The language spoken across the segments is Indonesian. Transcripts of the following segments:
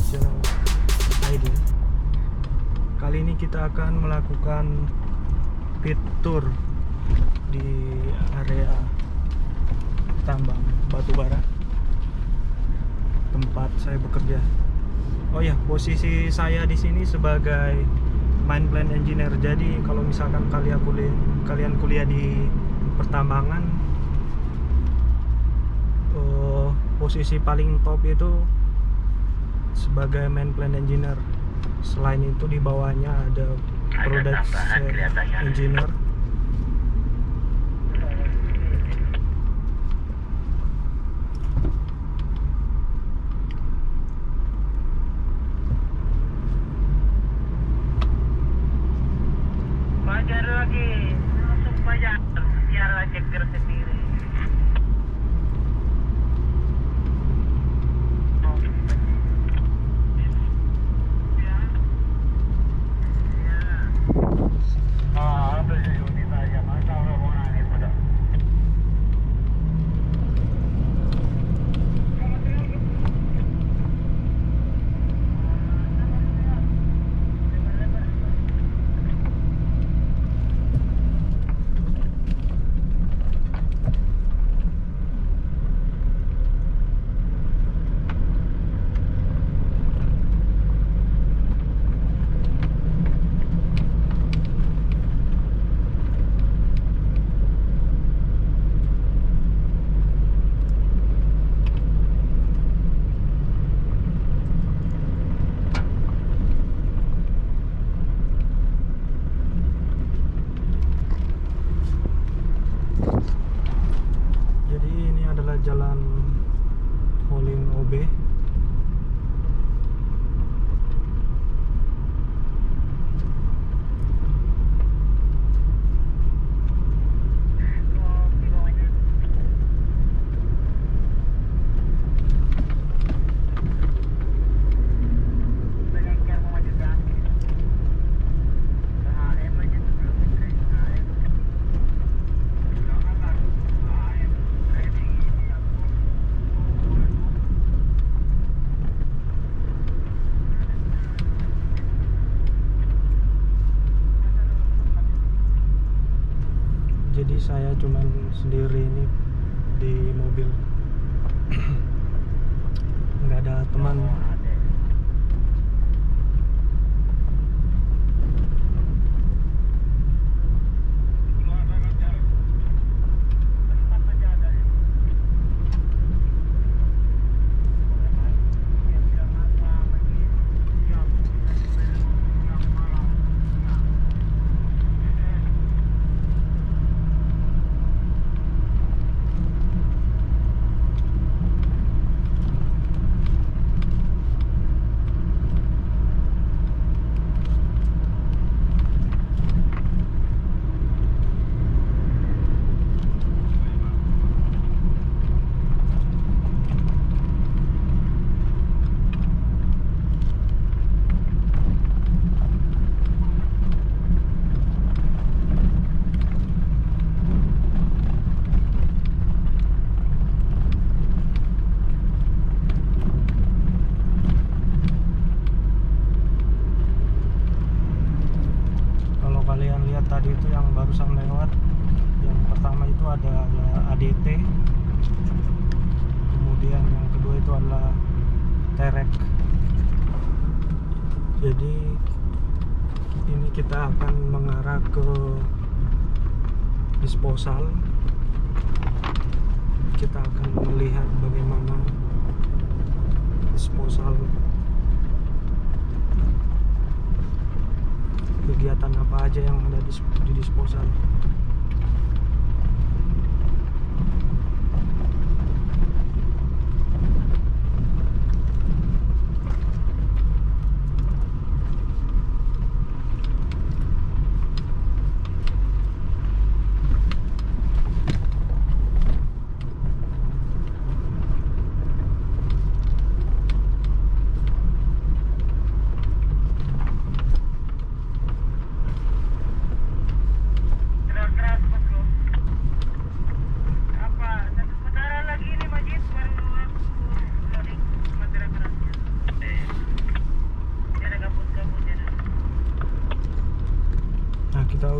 channel ID. Kali ini kita akan melakukan pit tour di area tambang batubara tempat saya bekerja. Oh ya, posisi saya di sini sebagai mine plan engineer. Jadi kalau misalkan kalian kuliah di pertambangan, posisi paling top itu sebagai mine plan engineer. Selain itu di bawahnya ada production engineer. Belajar lagi, masuk belajar, biar cekir sendiri. Jalan Holing OB. Jadi saya cuman sendiri ini di mobil, nggak ada teman. Tadi itu yang barusan lewat, yang pertama itu ada ADT, kemudian yang kedua itu adalah Terek. Jadi ini kita akan mengarah ke disposal. Kita akan melihat bagaimana disposal, kegiatan apa aja yang ada di disposal.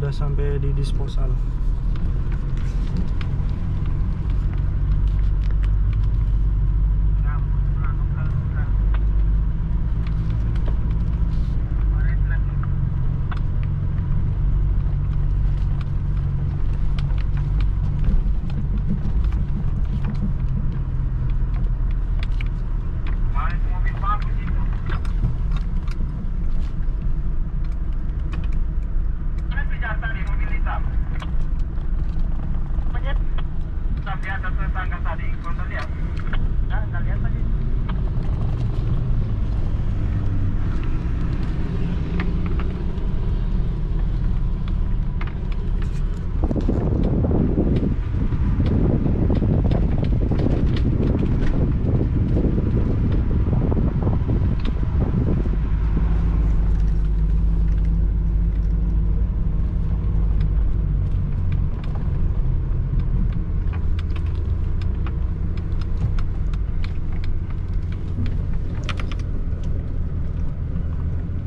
udah sampai di disposal.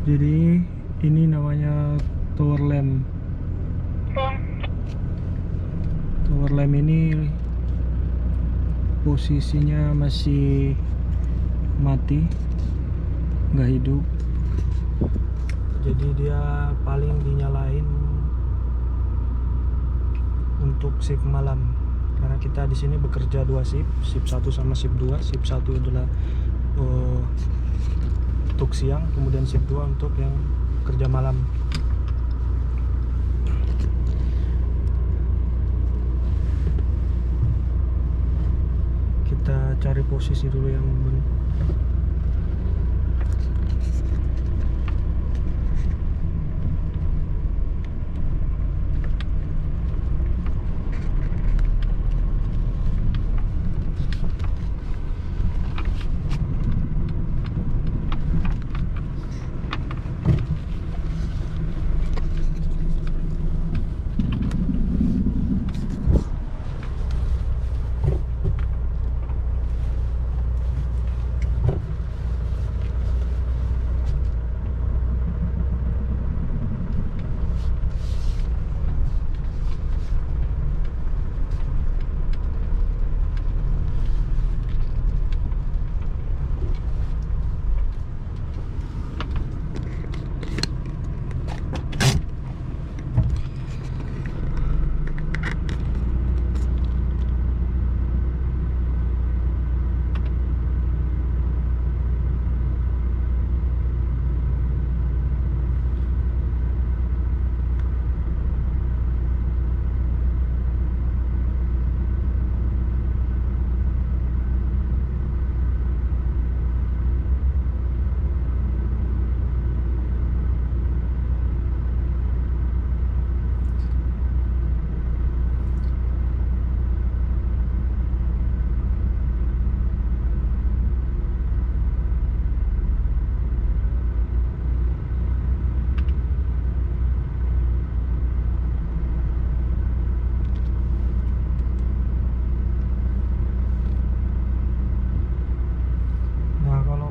Jadi ini namanya tower lamp. Tower lamp ini posisinya masih mati, nggak hidup. Jadi dia paling dinyalain untuk shift malam. Karena kita di sini bekerja 2 shift, shift 1 sama shift 2. Shift 1 adalah untuk siang, kemudian shift 2 untuk yang kerja malam. Kita cari posisi dulu yang benar.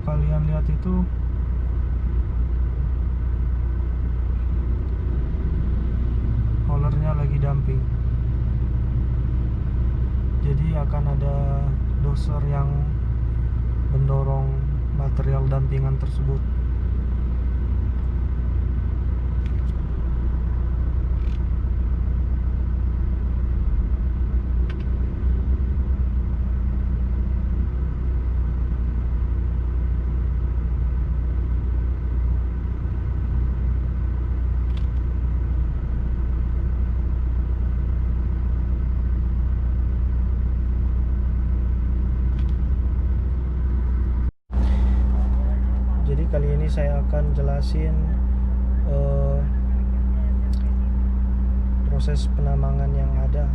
Kalian lihat itu rollernya lagi dumping, jadi akan ada doser yang mendorong material dampingan tersebut. Jadi kali ini saya akan jelasin proses penambangan yang ada.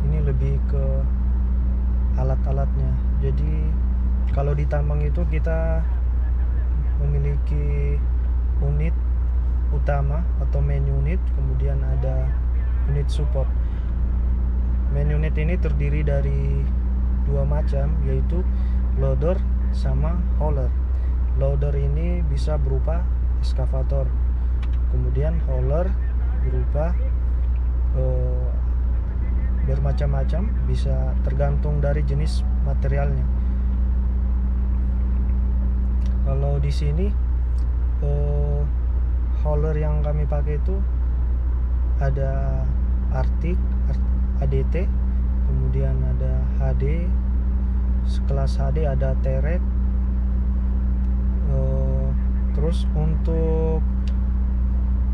Ini lebih ke alat-alatnya. Jadi kalau di tambang itu kita memiliki unit utama atau main unit, kemudian ada unit support. Main unit ini terdiri dari 2 macam, yaitu loader sama hauler. Loader ini bisa berupa eskavator, Kemudian hauler berupa bermacam-macam, bisa tergantung dari jenis materialnya. Kalau di sini hauler yang kami pakai itu ada Arctic, ADT, kemudian ada HD, sekelas HD ada Terek. Terus untuk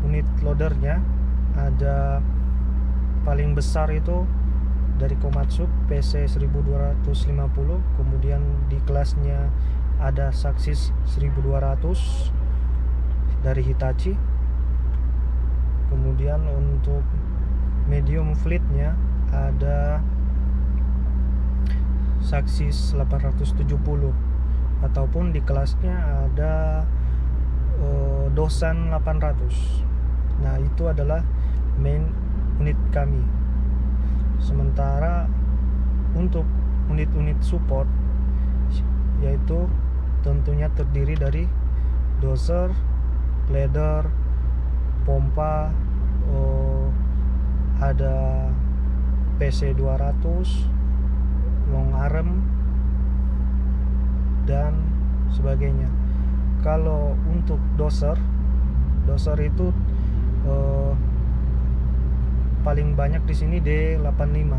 unit loadernya ada paling besar itu dari Komatsu PC 1250, kemudian di kelasnya ada Saxis 1200 dari Hitachi. Kemudian untuk medium fleetnya ada Saxis 870, ataupun di kelasnya ada Dosan 800. Nah, itu adalah main unit kami. Sementara untuk unit-unit support, yaitu tentunya terdiri dari dozer, ladder, pompa, ada PC 200, long arm, dan sebagainya. Kalau untuk dozer itu paling banyak di sini D85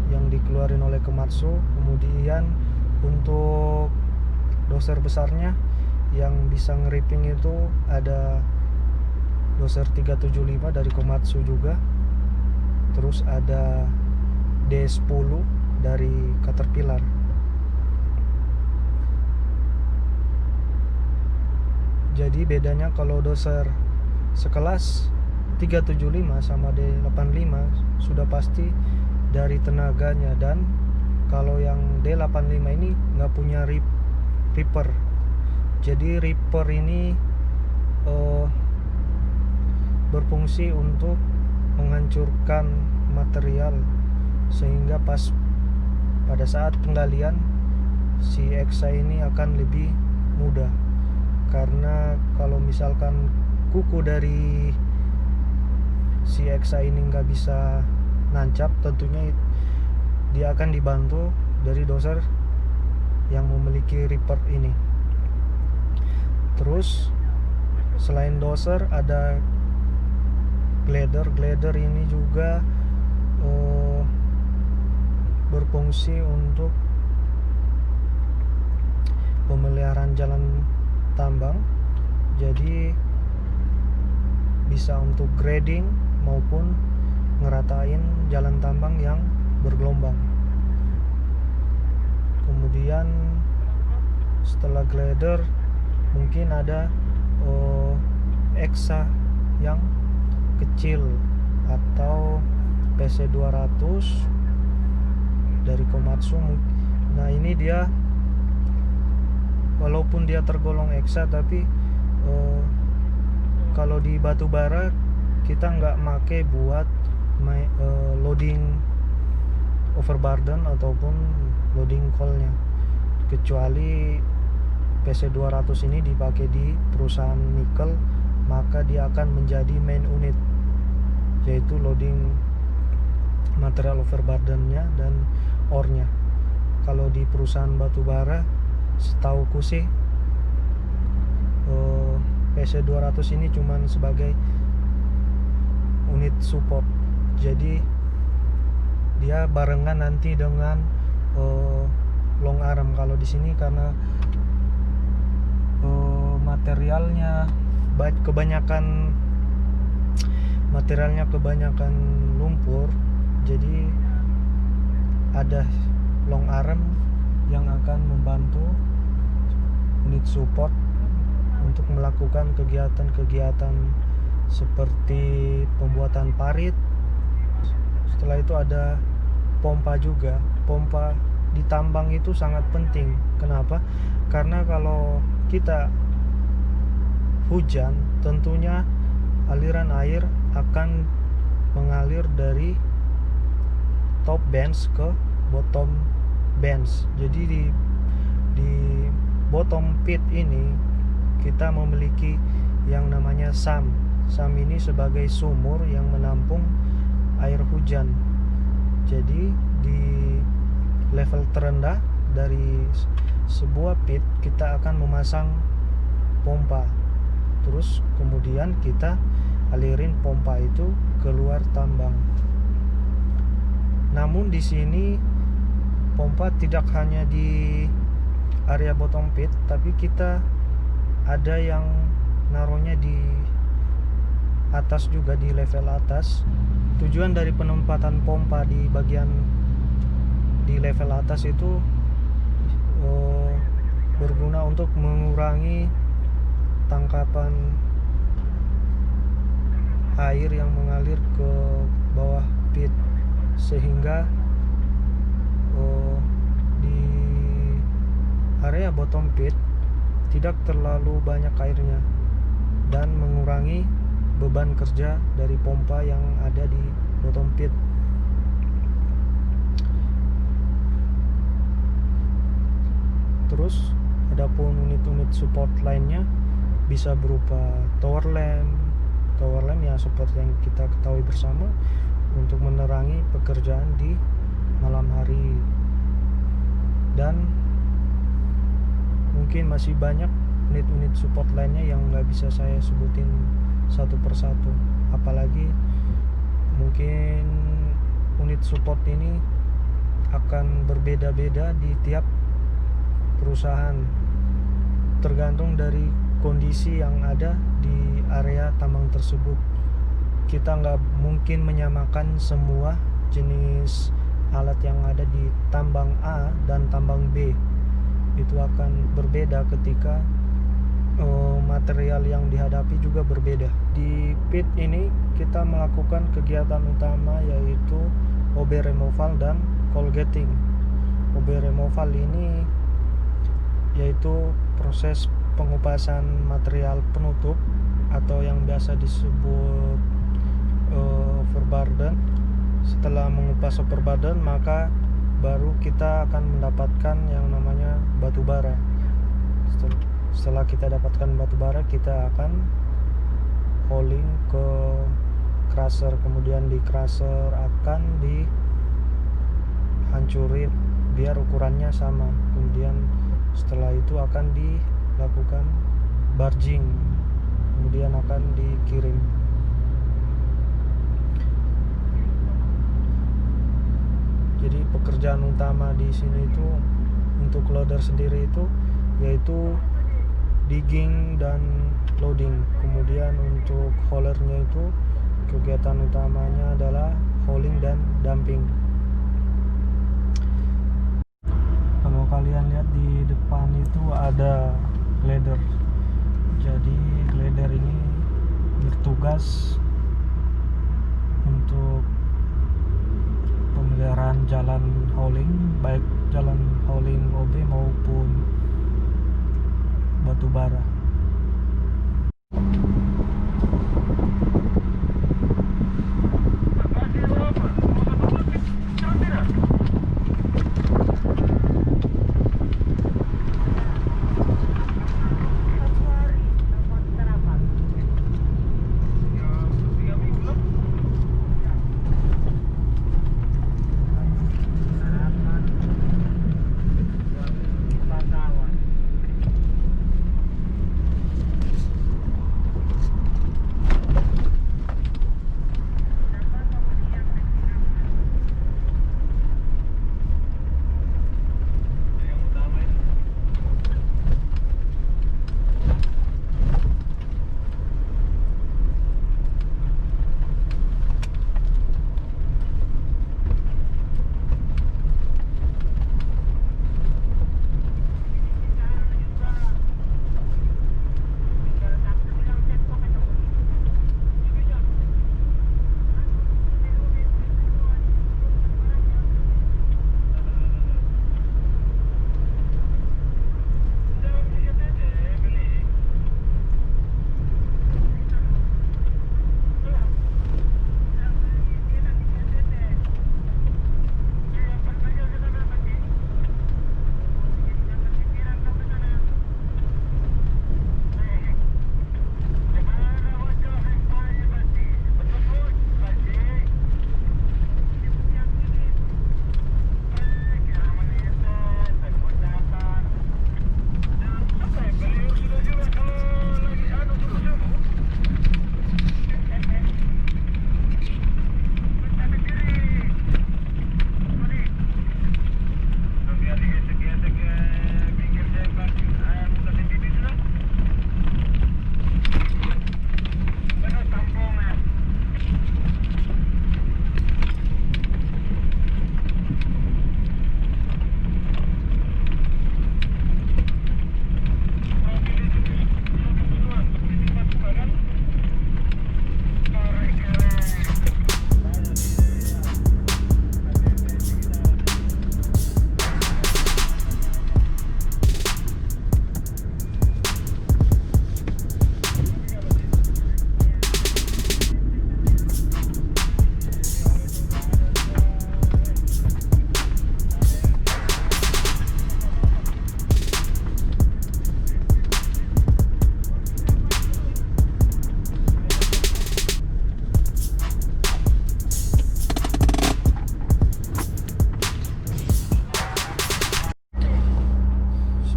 yang dikeluarin oleh Komatsu. Kemudian untuk dozer besarnya yang bisa ngeriping itu ada dozer 375 dari Komatsu juga. Terus ada D10 dari Caterpillar. Jadi bedanya kalau dozer sekelas 375 sama D85 sudah pasti dari tenaganya, dan kalau yang D85 ini nggak punya ripper. Jadi ripper ini berfungsi untuk menghancurkan material, sehingga pada saat penggalian si EXA ini akan lebih mudah. Karena kalau misalkan kuku dari si EXA ini nggak bisa nancap, tentunya dia akan dibantu dari dozer yang memiliki ripper ini. Terus selain dozer ada glider ini juga berfungsi untuk pemeliharaan jalan tambang. Jadi bisa untuk grading maupun ngeratain jalan tambang yang bergelombang. Kemudian setelah glider mungkin ada EXA yang kecil atau PC 200 dari Komatsu. Nah, ini dia walaupun dia tergolong EXA, tapi kalau di batubara kita nggak make buat loading overburden ataupun loading coalnya, kecuali PC 200 ini dipakai di perusahaan nikel, maka dia akan menjadi main unit, yaitu loading material overburdennya dan ore-nya. Kalau di perusahaan batubara, setauku sih PC 200 ini cuman sebagai unit support. Jadi dia barengan nanti dengan long arm. Kalau di sini karena materialnya kebanyakan lumpur, jadi ada long arm yang akan membantu unit support untuk melakukan kegiatan-kegiatan seperti pembuatan parit. Setelah itu ada pompa juga. Pompa di tambang itu sangat penting. Kenapa? Karena kalau kita hujan, tentunya aliran air akan mengalir dari top bench ke bottom bench. Jadi di bottom pit ini kita memiliki yang namanya SAM. SAM ini sebagai sumur yang menampung air hujan. Jadi di level terendah dari sebuah pit kita akan memasang pompa. Terus kemudian kita alirin pompa itu keluar tambang. Namun di sini pompa tidak hanya di area bottom pit, tapi kita ada yang naruhnya di atas juga, di level atas. Tujuan dari penempatan pompa di bagian di level atas itu berguna untuk mengurangi tangkapan air yang mengalir ke bawah pit, sehingga di area bottom pit tidak terlalu banyak airnya dan mengurangi beban kerja dari pompa yang ada di bottom pit. Terus adapun unit-unit support lainnya bisa berupa tower lamp ya seperti yang kita ketahui bersama untuk menerangi pekerjaan di malam hari. Dan mungkin masih banyak unit-unit support lainnya yang nggak bisa saya sebutin satu persatu, apalagi mungkin unit support ini akan berbeda-beda di tiap perusahaan, tergantung dari kondisi yang ada di area tambang tersebut. Kita nggak mungkin menyamakan semua jenis alat yang ada di tambang A dan tambang B. Itu akan berbeda ketika material yang dihadapi juga berbeda. Di pit ini kita melakukan kegiatan utama yaitu OB removal dan coalgating. OB removal ini yaitu proses pengupasan material penutup atau yang biasa disebut overburden. Setelah mengupas overburden, maka baru kita akan mendapatkan yang namanya batu bara. Setelah kita dapatkan batu bara, kita akan hauling ke crusher, kemudian di crusher akan dihancurin biar ukurannya sama. Kemudian setelah itu akan dilakukan barging, kemudian akan dikirim. Jadi pekerjaan utama di sini itu untuk loader sendiri itu yaitu digging dan loading. Kemudian untuk haulernya itu kegiatan utamanya adalah hauling dan dumping. Kalau kalian lihat di depan itu ada ladder. Jadi ladder ini bertugas untuk pemeliharaan jalan hauling, baik jalan hauling OB maupun batu bara.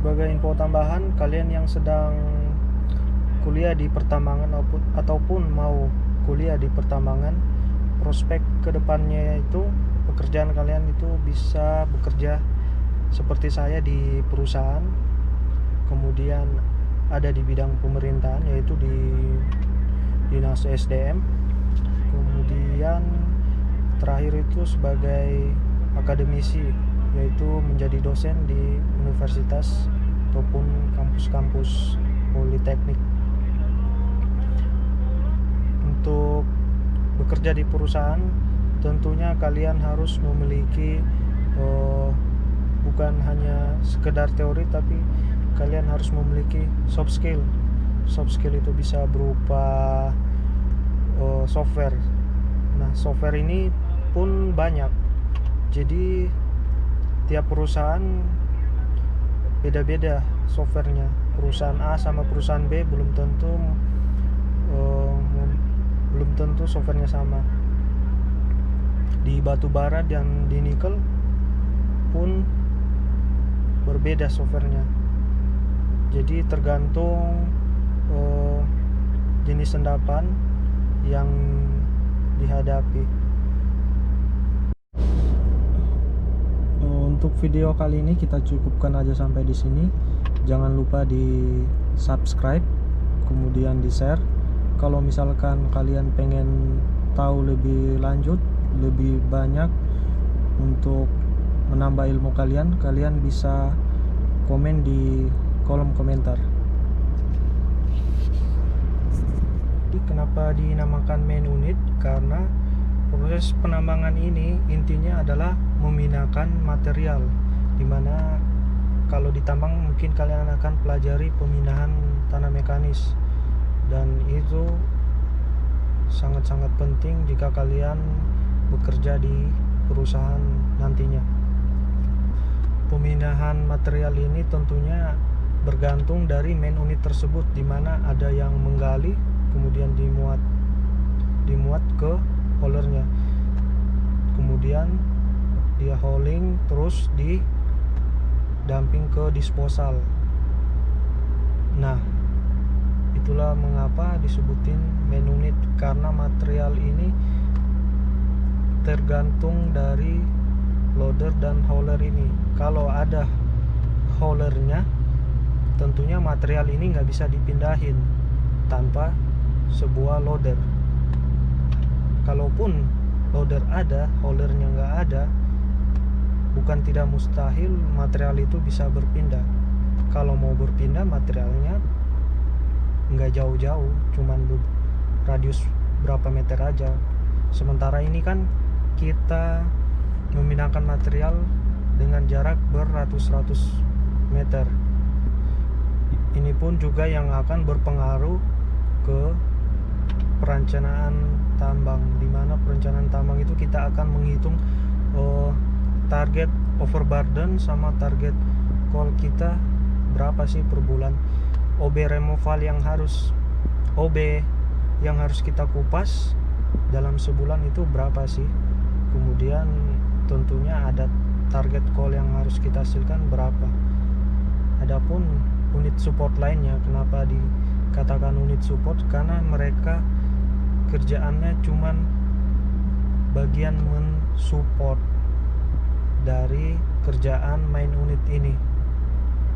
sebagai info tambahan, kalian yang sedang kuliah di pertambangan ataupun mau kuliah di pertambangan, prospek kedepannya itu pekerjaan kalian itu bisa bekerja seperti saya di perusahaan, kemudian ada di bidang pemerintahan yaitu di Dinas SDM, kemudian terakhir itu sebagai akademisi yaitu menjadi dosen di universitas ataupun kampus-kampus politeknik. Untuk bekerja di perusahaan tentunya kalian harus memiliki bukan hanya sekedar teori, tapi kalian harus memiliki soft skill. Soft skill itu bisa berupa software. Nah, software ini pun banyak. Jadi tiap perusahaan beda-beda softwarenya. Perusahaan A sama perusahaan B belum tentu softwarenya sama. Di batu bara dan di nikel pun berbeda softwarenya. Jadi tergantung jenis endapan yang dihadapi. Untuk video kali ini kita cukupkan aja sampai di sini. Jangan lupa di subscribe, kemudian di share. Kalau misalkan kalian pengen tahu lebih lanjut, lebih banyak untuk menambah ilmu kalian, kalian bisa komen di kolom komentar. Kenapa dinamakan main unit? Karena proses penambangan ini intinya adalah meminahkan material, dimana kalau ditambang mungkin kalian akan pelajari peminahan tanah mekanis, dan itu sangat-sangat penting jika kalian bekerja di perusahaan nantinya. Peminahan material ini tentunya bergantung dari main unit tersebut, dimana ada yang menggali kemudian dimuat ke haulernya, kemudian dia hauling terus didamping ke disposal. Nah, itulah mengapa disebutin main unit, karena material ini tergantung dari loader dan hauler ini. Kalau ada haulernya, tentunya material ini nggak bisa dipindahin tanpa sebuah loader. Kalaupun loader ada, haulernya nggak ada, bukan tidak mustahil material itu bisa berpindah. Kalau mau berpindah, materialnya nggak jauh-jauh, cuman radius berapa meter aja. Sementara ini kan kita memindahkan material dengan jarak beratus-ratus meter. Ini pun juga yang akan berpengaruh ke perencanaan tambang, dimana perencanaan tambang itu kita akan menghitung target overburden sama target call kita berapa sih per bulan, OB removal yang harus kita kupas dalam sebulan itu berapa sih, kemudian tentunya ada target call yang harus kita hasilkan berapa. Adapun unit support lainnya, kenapa dikatakan unit support? Karena mereka kerjaannya cuman bagian mensupport dari kerjaan main unit ini.